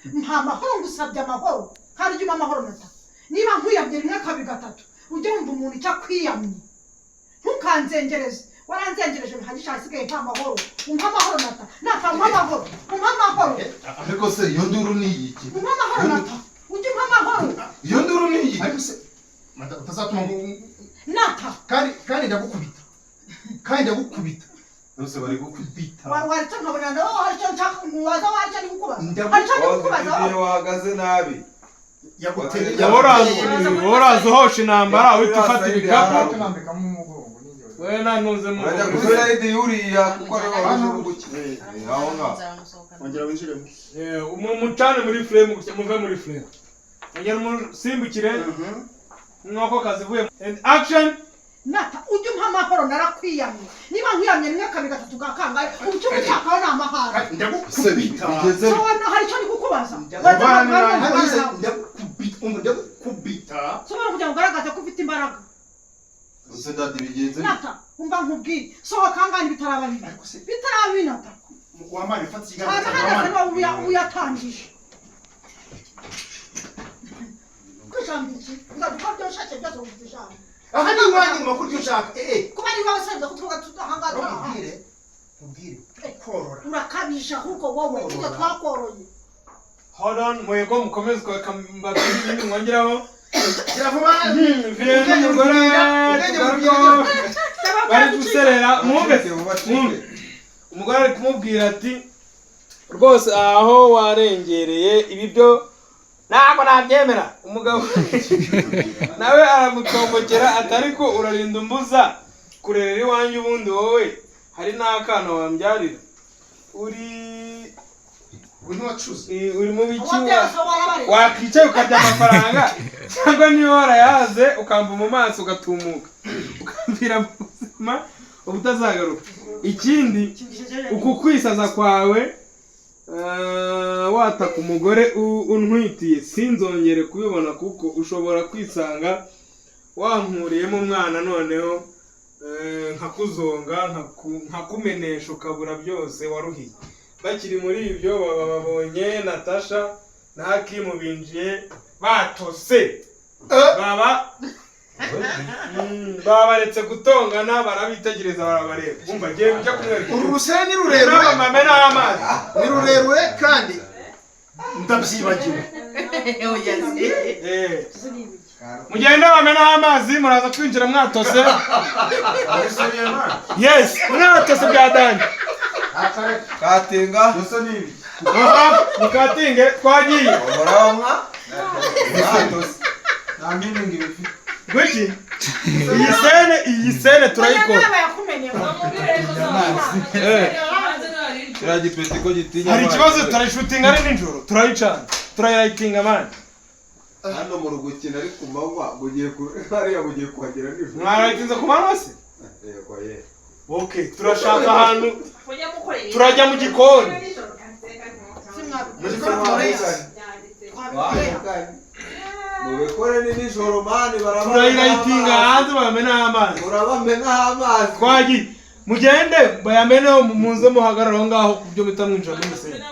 nta mahoro ngusabye amahoro kandi ujye amahoro nata niba nkwiyamye rimwe kabiri gatatu ujye wumva umuntu icyo akwiyamye ntukanzengereze waranzengereje bihagisha hasigaye nta mahoro umpa amahoro nata umpa amahoro ariko se iyo nduru ni iki umpa amahoro nata ujye umpa amahoro iyo nduru ni iki ariko se utazatuma nata kandi ndagukubita bose bari gukubita waretse nkabona nawe hari icyo nshaka mubaza hari icyo nikubaza wahagaze nabi Woraza uhosha intambara uhita ufata ibikapu wena ntuze mu ajya kuri side yuriya kuko ari wabuguki aho ngaho ongera winjiremo umucane muri frame muve muri frame ongera musimbukire nuko kazivuye and action nata ujye umpa amahoro narakwiyamye niba nkwiyamye rimwe kabiri gatatu gakangaye ubucyo bushakaho ni amahara ndagukubita hari icyo nikukubaza ndagukubita sobora kugira ngo ugaragaze ko ufite imbaraga use dadi bigenze nata umva nkubwire sohoka ngani bitaraba bibi nata wamara ifata ikiganza uyatangije kwishambiki uzadukora ibyo ushake byose ufite ijambo aha ni umwanya mu makuru ushaka kuba niba wasanze ko tuvuga tutahangara ubwire korora urakabisha ahubwo wowe tujya twakoroye hold on mwego mukomeze kwakambabiri ibindi mwongeraho kiravuba vire n'umugore bari guserera mwumve umugore ari kumubwira ati rwose aho warengereye ibi byo ntabwo nabyemera umugabo nawe aramutombokera atari ko urarinda umbuza kurerera iwanjye ubundi wowe hari n'akana wambyarira uri mu biki wakwicaye ukarya amafaranga cyangwa niba warayaze ukamba mu maso ugatumuka ukambira mu buzima ubutazagaruka ikindi uku kwisaza kwawe wataka umugore untwitiye sinzongere kubibona kuko ushobora kwisanga wankuriyemo umwana noneho nkakuzonga nkakumenesha ukabura byose waruhiye bakiri muri ibyo baba babonye Natasha na Hakimu binjiye batose baba baretse gutongana barabitegereza barabareba umva giye mujya kumwereka uru rusene ni rurerure mame n'amazi ni rurerure kandi ndabyibagiwe mugende bame n'amazi muraza kwinjira mwatose yes mwatose bya dani katinga gusa nibi mukatinge twagiye murabamwa nta meaning bifite gwiki iyi sene turayikora kiragipeti ko gitinya hari ikibazo turayishutinga ari nijoro turayicana turayirayitinga mani hano mu rugukina ari ku manywa mugiye hariya mugiye kuhagera nijoro mwarayitinze ku manywa se yego ye okay turashaka ahantu turajya mu gikoni mubikore ni nijoro mani turayirayitinga hanze bamena amazi urabamena amazi twagiye mugende bayameneho muze muhagarara aho ngaho ku byo bita mwinjira muri sene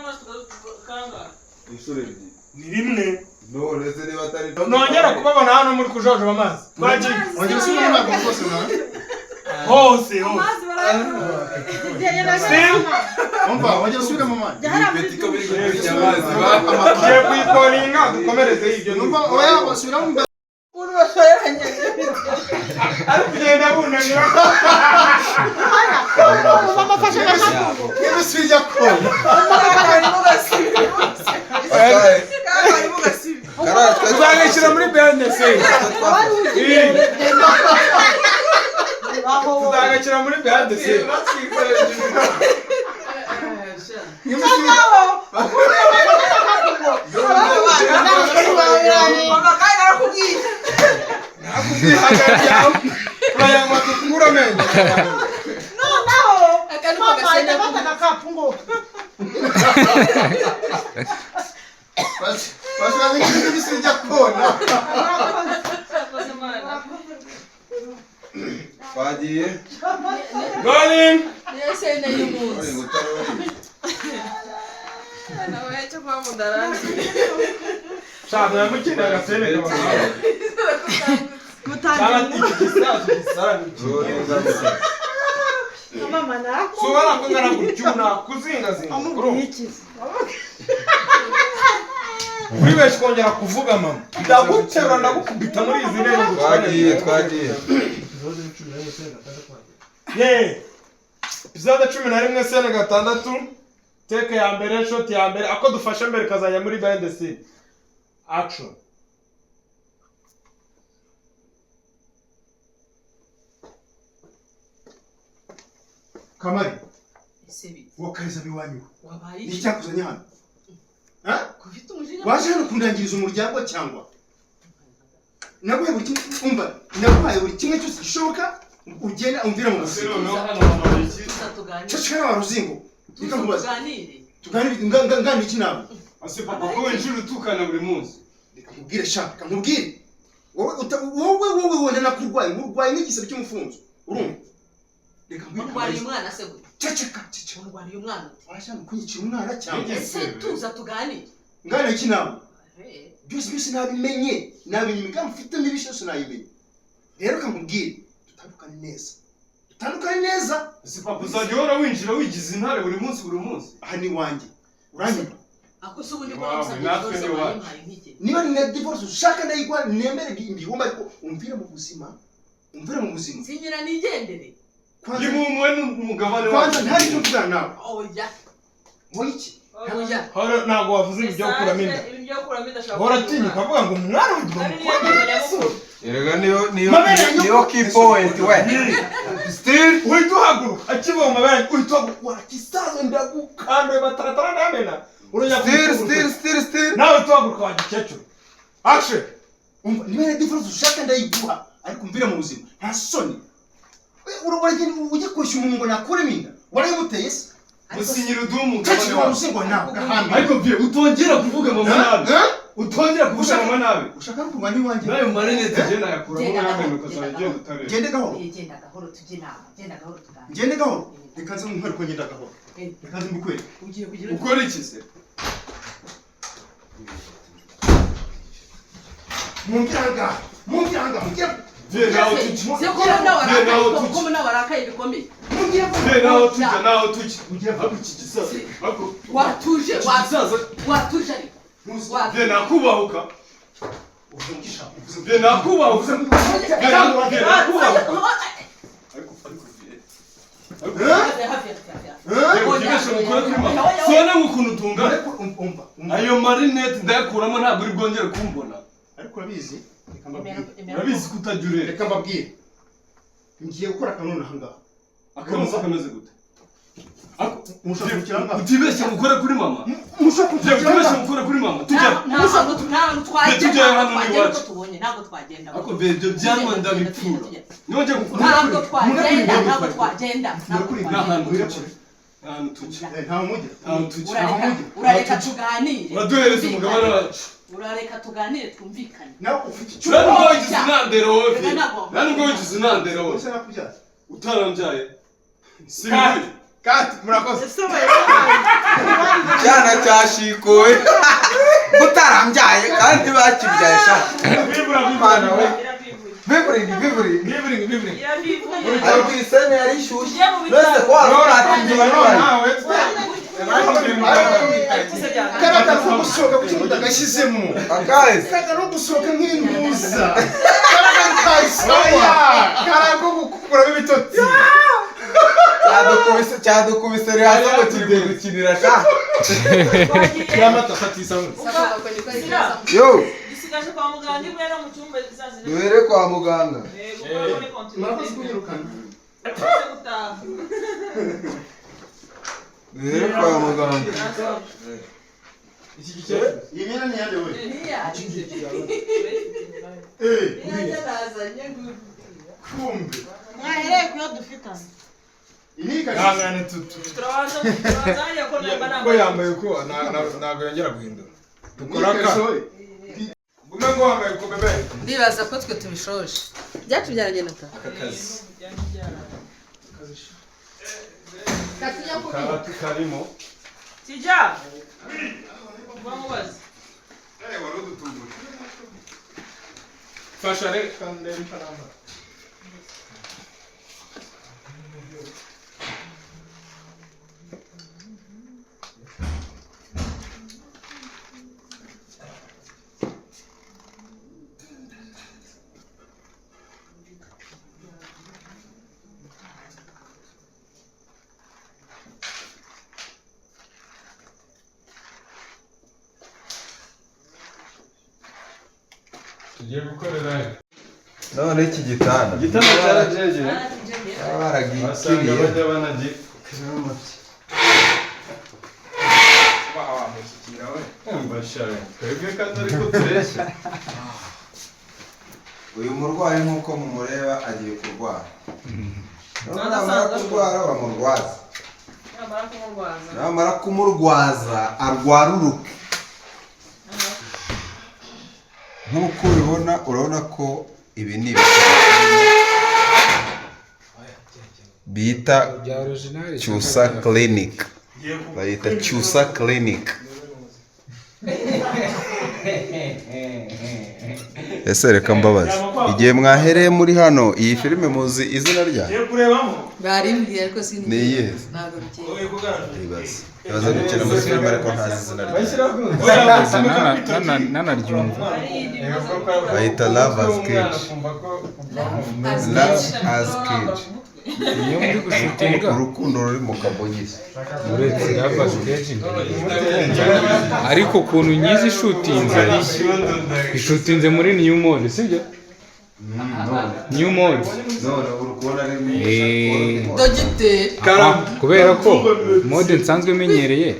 inshuro ebyiri ni rimwe none se niba atari nongera kubabona hano muri kujojoba amazi twagiye ongera usubire mu mwaka rwose hose umva ongera usubire mu mwanya ipeti ko biri gukurikira amazi tugiye kuyikoringa dukomereze ibyo numva oya basubira mu ari kugenda bunamira bamufashe agakapu n'ibisirya ko tuzangishyira muri BNC tuzagashyira muri BNC urayanywa tukura amenyo basubira n'ibisirya kona twagiye rolling nawe cyo kwa mudaranzi Shaka mukina agasene kaba. mutangira mama nako Subara kungana gucyuna kuzinga zinga. amubwiye iki Wibesh kongera kuvuga mama. Ndagutera ndagukubita muri izi ntebe twagiye Episode 11 sene gatandatu. Teke ya mbere shot ya mbere ako dufashe mbere kazanya muri behind the scene. Action. Kamari isebi wakariza biwanyu wabaye ni cyakuzanye hano ha kufite umujinya waje hano kundangiriza umuryango cyangwa naguhaye buri kimwe umva naguhaye buri kimwe cyose gishoboka ugenda umvira mu buzima cyo waruzingo reka nkubaza tuganire ngana iki nawe ase papa ko wenjuru tukana buri munsi reka nkubwire shaka reka nkubwire wowe wenda nakurwaye urwaye n'igisebe cy'umufunzo urumva reka urwariye umwana se gute ceceka urwariye umwana washaka kunyicira umwana cyangwa ese tuza tuganire ngana iki nawe byose nabimenye imigambi mfite n'ibisho byose nayimenye rero reka nkubwire tutandukane neza ase papa uzajya uhora winjira wigize intare buri munsi aha ni wanjye uranyumva ako se ubundi ko namusabye rwose wayimpaye nk'iki niba ni na divorce ushaka ndayigwa nemere mbihuma ariko umvire mu buzima sinyira nigendere yimumwe n'umugabane kwanza ntari cyo mvugana nawe oya wowe iki oya Hora ntago wavuze ibyo kuramo inda. ibyo kuramo inda shaka Hora tinyuka avuga ngo umwana w'umukobwa. erega niyo key point we still Uhita uhaguruka akibonga bari uhita uhaguruka kisazo ndagukanda bataratara ndamena. still Nawe tuhaguruka wagikecuru. Action. umva niba ni divorce ushaka ndayiguha ariko umvire mu buzima nta soni uragenda ujye kwishya umuntu ngo nakuremo inda warayimuteye se musinyira udumu cece waruzingo nawe gahamba ariko bye utongera kuvuga mama nabi utongera kuvuga mama nabi ushaka kuba ni wanjye nayo marinete je nayakuramo n'amenuka zagenda utare gende gahoro genda gahoro tujye inama genda gahoro tuganire ngende gahoro reka nze nkwereke ko ngenda gahoro reka nze mbikwereke ugiye kugira ukora iki se mumbiranga bye nawe tuki se ko nawe ko nawe arakaye bikomeye bye nawe tuki nawe tuki ugiye kuvuga iki gisaza watuje watuje bye nakubahuka bye nakubahuka bye nakubahuka ugibeshe mukore kuri mama sone nk'ukuntu utungana ayo marinete ndayakuramo ntabwo uri bwongere kumbona ariko urabizi urabizi ko utajya urera reka mbabwire ngiye gukora akanunu aha ngaha akamusa kameze gute mushaka gukira ngaha utibeshye mukore kuri mama mushaka bye utibeshye mukore kuri mama tujya ntabwo twagenda ako bye ibyo byanwa ndabipfura nongeye gukora ntabwo twagenda n'ahantu tuki ntawe mujya urareka tuganire uraduhereza umugabane wacu urareka tuganire twumvikane nawe ufite icyo nta nubwo wigize intandero wowe nta nubwo wigize intandero wowe wese nakubyaza utarambyaye si bibi Kati murakoze. cyana cyashikoye utarambyaye kandi bakibyaye sha Mana we biburi ayo kwisene yari shyushye nose kwa ruratindiba Nawe karaka no gusohoka ku kintu ndagashyizemo akazi karaka no gusohoka nk'intuza karaka kayisoya karaka gukuramo ibitotsi cyadukubise rero ngo kiri kudukinira sha yamata fatisamo. yo Gisigaje kwa muganga niba yari mu cyumba zazi. duhere kwa muganga murakoze kunyirukana duhere kwa muganga Iki gikeye. iyi myenda ni yande we kumbe mwahereye kuyo dufitanye iyi kazi Ngangane tutu. turabanza hariya ko namba Ko yambaye ko ntago yongera guhindura. Dukora ka. Gume ngo wambaye ko bebe. ndibaza ko twe tubishoje byatubyaranye na tata karatu karimo Kijya. Bamubaze. Fasha reka ndebe paramba. tugiye gukorera none iki gitanda cyarajeje baragikiriye bajya banagi mbashare twebwe kandi ariko tureshya uyu murwayi nk'uko mumureba agiye kurwara namara kurwara bamurwaza namara kumurwaza arwaruruke nk'uko ubibona urabona ko ibi ni bita Cyusa Clinic bayita Cyusa Clinic ese reka mbabaza igihe mwahereye muri hano iyi filime muzi izina ryayo barimbwiye ariko ni iyihe ntabwo bikeye ibaza gukina muri filime ariko ntazi izina ryayo nanaryumva bayita Love as Cage Love as Cage iyo muri gushutinga urukundo ruri mu kabogisi uretse Love as Cage ariko ukuntu nyizi ishutinze muri New Mall sibyo New Mall none urukubona ari dogiteri kubera ko mode nsanzwe menyereye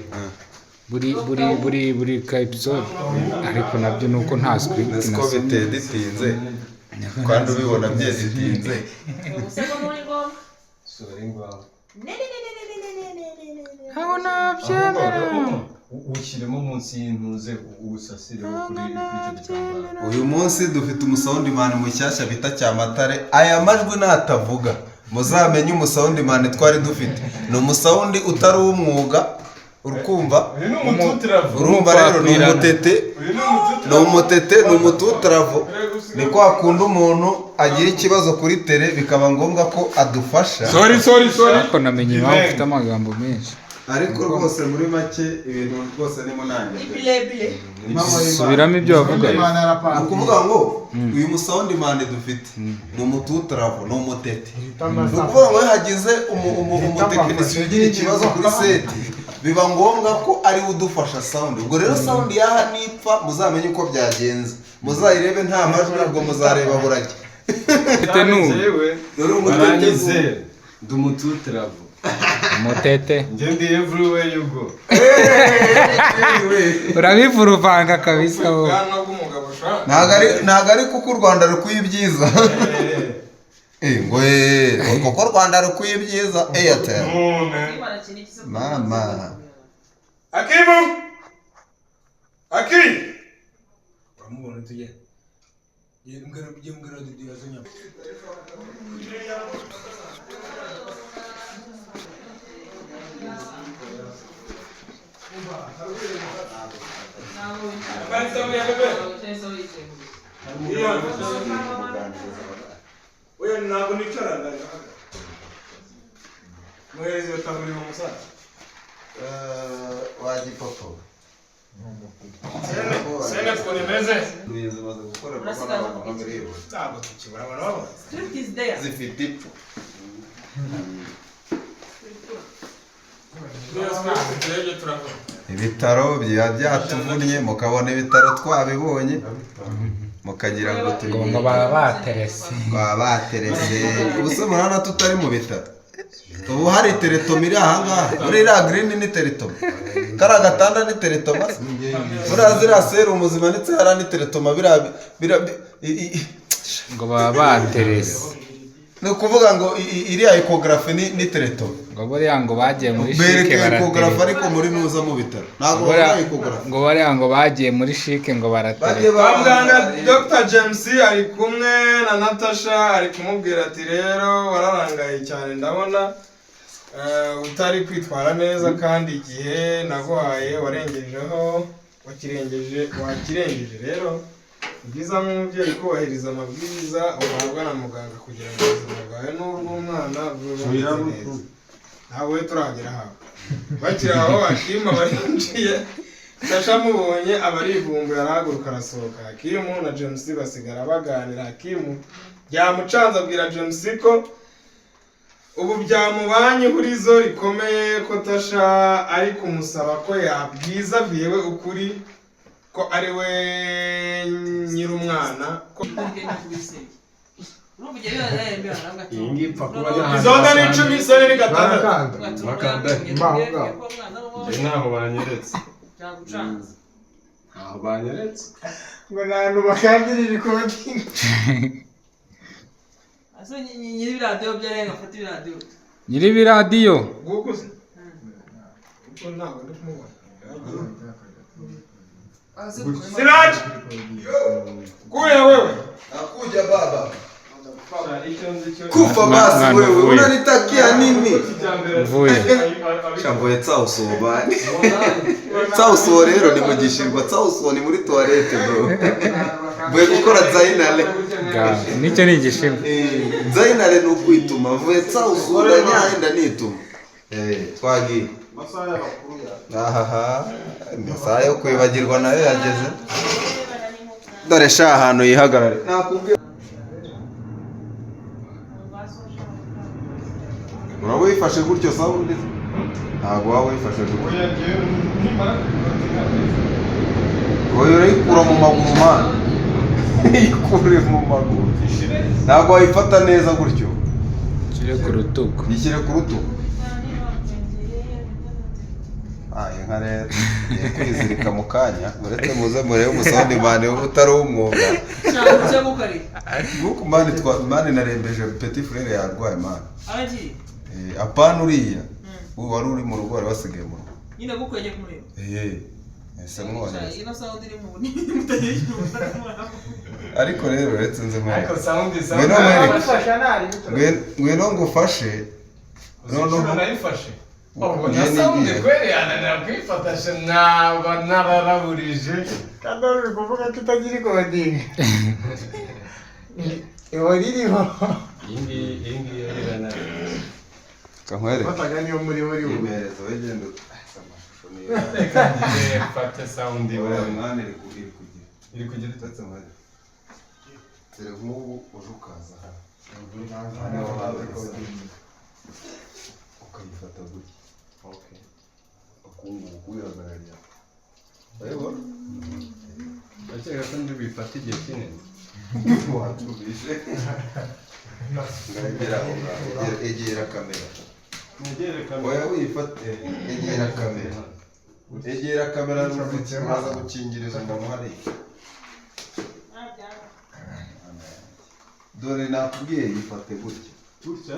buri ka episode ariko nabyo nuko nta script nasiko biteditinze kandi ubibona byeditinze ushyiremo munsi y'intuze ubusasire kuri icyo gitambaro uyu munsi dufite umusawundimani mushyashya bita Cyamatare aya majwi natavuga muzamenye umusawundimani twari dufite ni umusawundi utari uw'umwuga urukumva urumva rero ni umutete ni umututravo ni kwa kundi umuntu agira ikibazo kuri tele bikaba ngombwa ko adufasha sorry ariko namenye impamvu ufite amagambo menshi ariko rwose muri make ibintu rwose ni munange subiramo ibyo wavuga ni ukuvuga ngo uyu musawundimani dufite ni umututravo ni umutete ni ukuvuga ngo hagize umutekinisiye ugira ikibazo kuri seti biba ngombwa ko ari udufasha sound ubwo rero sound yaha nipfa muzamenye uko byagenze muzayirebe nta majwi ubwo muzareba burake dore umutete ndumututravo mutete ndi everywhere you go urabivuruvanga kabisa wowe ntago ari kuko u Rwanda rukwiye ibyiza ngo kuko u Rwanda rukwiye ibyiza Airtel mama Aki uramubona tuye mbwira didi yazanya oya ntabwo nicara ndaga muhereze batangurira umusaza wagipopo sene twanemeze bize maze gukora n'abantu bamiriro ntabwo tukibara abantu baba Script is there. zifite ipfu ibitaro biba byatuvunnye mukabona ibitaro twabibonye mukagira ngo ngo baba baterese ubuse murana tutari mu bitaro ubu hari teretomo iri ahangaha muri iriya girini ni teretomo kariya gatanda ni teretoma buriya ziriya serumu zimanitse hariya ni teretoma ngo baba baterese ni ukuvuga ngo iriya ekogarafi ni teretoma ngo buriya ngo bagiye muri shike bereke ekogarafi ariko muri nuza mu bitaro ntabwo babaye ekogarafi ngo buriya ngo bagiye muri shike ngo baraterese muganga Dr James ari kumwe na Natasha ari kumubwira ati rero wararangaye cyane ndabona utari kwitwara neza kandi igihe naguhaye warengejeho wakirengeje rero ni byiza nk'umubyeyi kubahiriza amabwiriza uhabwa na muganga kugira ngo ubuzima bwawe n'ubw'umwana bube bumeze neza. Ntawe turagera hawe bakiri aho Hakimu barinjiye Sasha amubonye abarivumbuye arahaguruka arasohoka. Hakimu na James basigara baganira. Hakimu byamucanze abwira James ko ubu byamubanye ihurizo rikomeye ko Tasha ari kumusaba ko yabwiza vyewe ukuri ko ari we nyir'umwana ko izoga ni 10 sore ni 6 ntaho banyeretse ntaho banyeretse ngo nantu bakambirira ikoti ase nyiri radio byarenga fata radio nyiri radio gukuze uko ntago ndi kumubona Siraj kuya wewe Nakuja baba. Kufa basi wewe unanitakia nini? Mvuye Shamboye tsausobani. Tsauso rero ni mugishirwa tsauso ni muri toilette bro. Mvuye gukora zainale. nicyo ni igishimwe Zainale no kwituma mvuye tsauso ndanyahenda nituma. Twagiye. Ahaha. Masaha yo kwibagirwa nayo yageze. Dore sha ahantu yihagarare. Nakubwiye Urawe wifashe gutyo sawa undi? Ntabwo wawe wifashe gutyo. Oya urayikura mu maguru man. Ikure mu maguru. Ntabwo wayifata neza gutyo. kire ku rutugu Yishyire ku rutugu. Inka rero kwizirika mu kanya uretse muze murebe umusondi mane utari umwuga. cyangwa mukari Nuko mane narembeje petit frère yarwaye mane. aragiye Apana uriya wari uri mu rugo wari wasigaye mu rugo nyine gukwenye kumureba ese mwone ino sound iri mu mutagiye ariko rero uretse nze mwe ariko sound ngwino ngufashe noneho narifashe sound kweli anana kwifatasha naba nararaburije kandi uri kuvuga ko itagira ikodinga iho ririho iyi yarana kankwere fataga niyo muri imerezo wegenda amashusho niyo reka ngiye mfate sound oya mwana iri kugira tatse mwana tere nk'ubu uje ukaza hano ukayifata gutya okay akungu kuyagaranya ayo akeka ko ndi bifata igihe kinini watubishe egera kamera oya wifate egera kamera uraza gukingiriza umuntu hariya dore nakubwiye yifate gutya gutya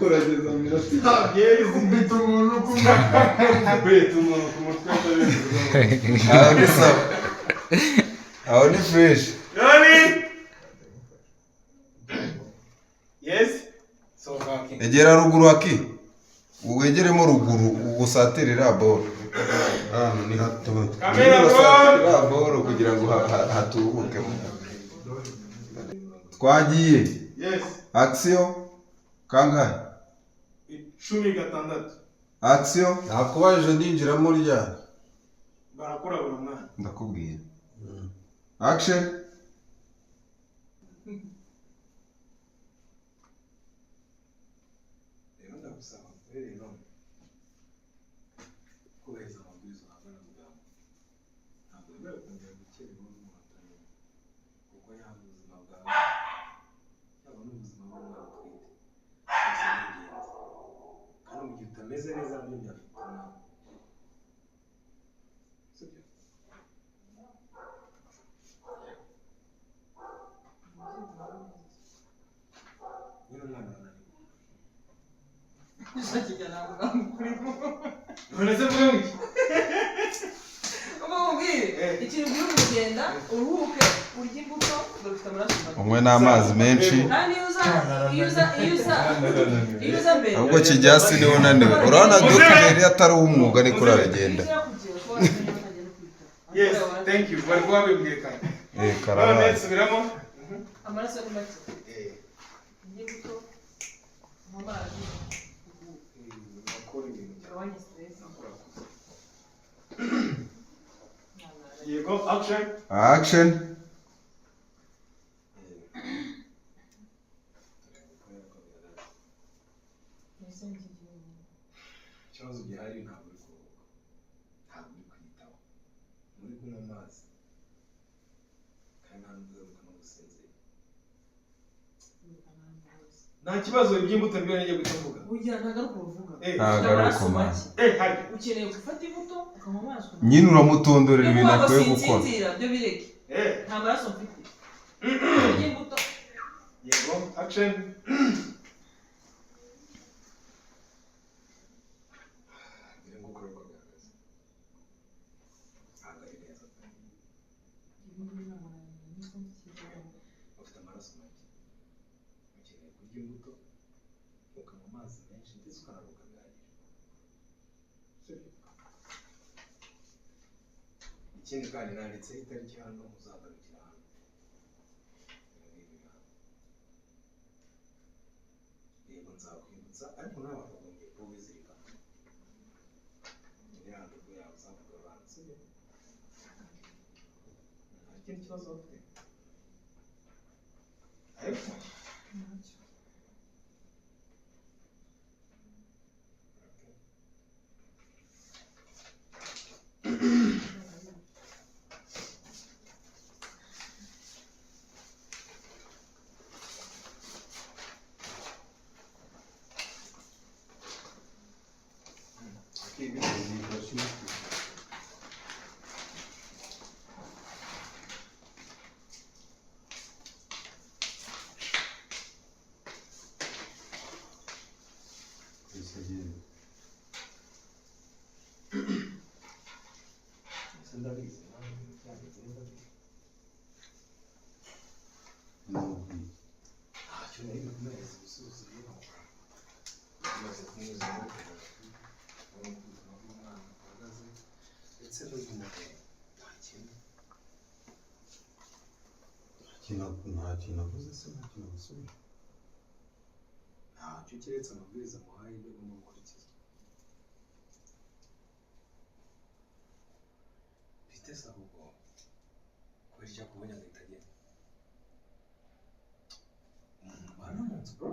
urageza mu minota ntabwo kubita umuntu kwita umuntu ku mutwe aho ni sawa aho ni fresh Nani? Yes? So fucking. egera ruguru aki wegeremo ruguru usatirira ball ni hato Kamera ball ball kugira ngo hatubuke twagiye Yes. action kangahe 16 action nakubajije ndinjiramo ryari barakora buri mwana ndakubwiye action Unasema wewe? umubwire ikintu uri kugenda uruhuke urya imbuto ugafite amaraso make unywe n'amazi menshi kandi iyo uza mbere ahubwo kijyasi niwe unaniwe urabona dogiteri atari uw'umwuga niko urabigenda Yes, thank you. Bari kuba bibwiye kare. karaba None subiramo. amaraso ni make imbuto amazi gabanya stress Yego, action. action ikibazo gihari ntabwo uri kuruhuka ntabwo uri kwiyitaho muri kunywa amazi kandi nta n'ubwo ugaruka no gusinzira Nta kibazo by'imbuto mbere ngiye gutuvuga. burya ntagaruka uruvuga ntagaruka amazi Hari. ukeneye gufata imbuto ukanywa amazi nyine uramutondorera ibintu akwiye gukora byo bireke nta maraso mfite imbuto Yego, action. mbere ngo ukore uko bihagaze ntabwo ari neza ufite amaraso make ukeneye kurya imbuto ukanywa amazi menshi ndetse ukanaruhuka bihagije ikindi kandi nanditseho itariki hano uzagarukira hano yego nzakwibutsa ariko nawe wakagombye kuba wizirikana imyandiko yawe uzakugarura sibyo nta kindi kibazo bafite ariko nta kintu avuze se nta kintu gusubira ntacyo keretse amabwiriza muhaye ibyo ugomba gukurikiza biteze ahubwo kubera icyo akubonye agahita agenda mubana mu nzu bro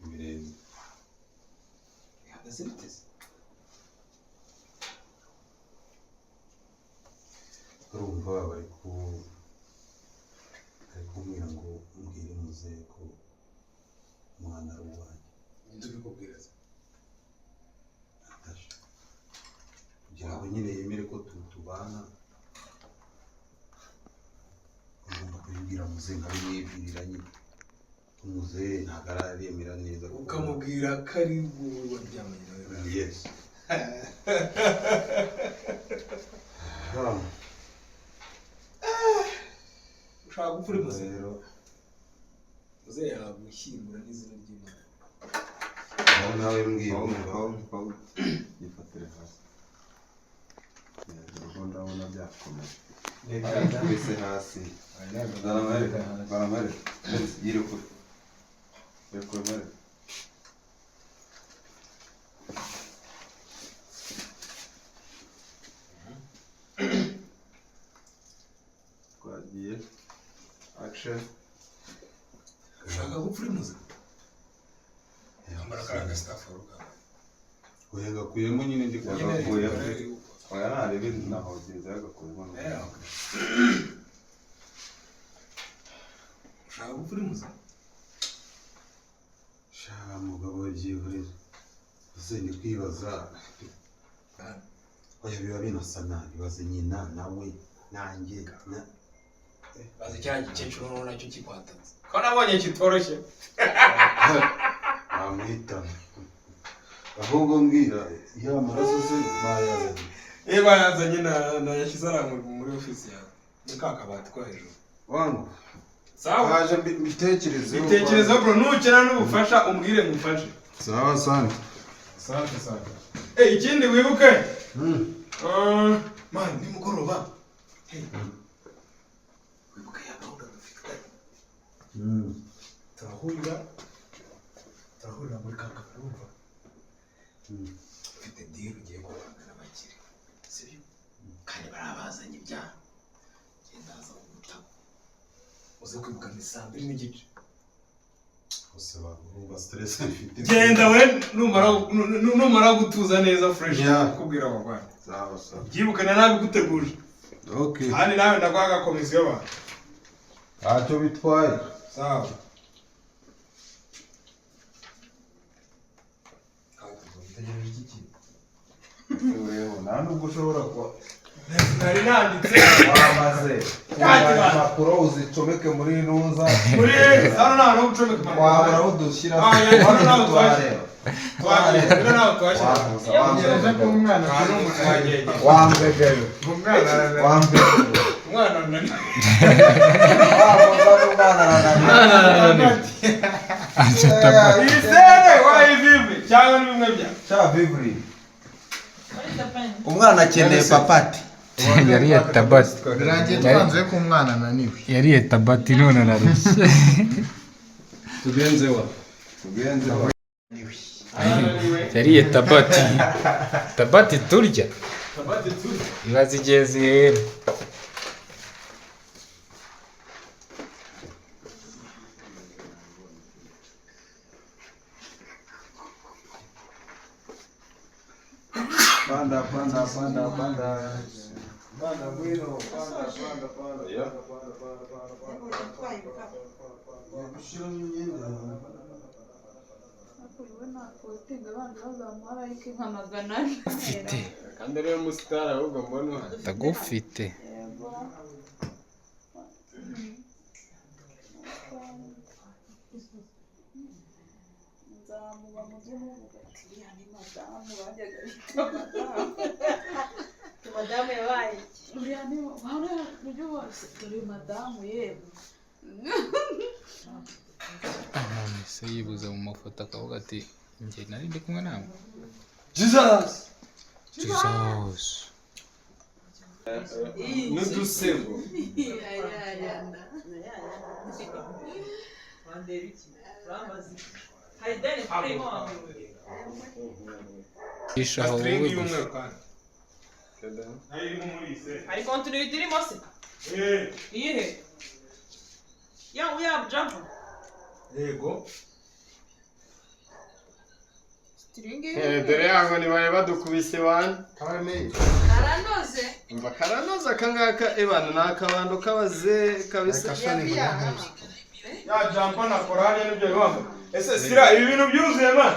ibirezi bihagaze biteze urumva bari kumbwira ngo mbwire muzehe ko umwana ari uwanjye ninde ubikubwiriza Natasha kugira ngo nyine yemere ko tubana ugomba kubibwira muzehe nkabimwibwirira nyine umuzehe ntabwo araremera neza ukamubwira ko ari wowe waryamanye nawe yes ushaka gupfa uri muzima rero muzehe yagushyingura n'izina ry'Imana aho nawe mbwira yifatire hasi ubwo ndabona byakomeye wese hasi baramareka yirekure rekure mareka twagiye action ushaka gupfa uri muzima yambara kariya gasitafari ukambaye oya gakuyemo nyine ndi Yagakuye. oya narebe naho genza yagakuyemo ushaka gupfa uri muzima sha mugabo wabyihorera uze ni kwibaza oya biba binasa nabi baze nyina nawe nanjye bazi cya gikecuru noneho nacyo kikwatatse Ko nabonye kitoroshye. bamuhitana ahubwo mbwira ya maraso se bayazanye. Bayazanye na yashyize muri ofisi yawe ni ka kabati ko hejuru Wangu sawa haje mbitekerezeho bro nukena n'ubufasha umbwire ngufashe. Sawa asante. Ikindi wibuke man nimugoroba wibuke ya gahunda dufite turahurira muri kakaruva ufite deal ugiye guhangana bakire sibyo kandi barabazanye ibyaha genda aza kumutabo uze kwibuka ni 2:30 bose bagomba stress ifite. Genda we numara gutuza neza fresh kubwira abagwana. Sawa. Byibukana nabi guteguje. Okay. Kandi nawe ndakwaga komisiyo ba. Ntacyo bitwaye. Sawa. Nta nubwo ushobora kuba Nari nanditse wamaze impapuro uzicomeke muri ntuza muri hano nta gucomeka wabura aho dushyira umwana akeneye papati. Yariye tabati. Birangiye twanze ko umwana ananiwe. Yariye tabati none narushye. Tugenzewa. Yariye tabati. Tabati turya. Ibaze igihe zihera. Panda. Ufite. Kandi rero musitari ahubwo mbona Ndagufite. Madamu yabaye uriya ni buryo bose dore madamu yewe None se yibuze mu mafoto akavuga ati njye nari ndi kumwe nawe. Jesus n'udusego Ishaho wowe gusa. hari continuity irimo se iyihe ya jumper Yego. dore yango nibaye badukubise bana karanoze umva karanoza kangaka ebana nakabando kabaze kabisa Ya jumper na korani nibyo bamba. Ese sira ibi bintu byuzuye man.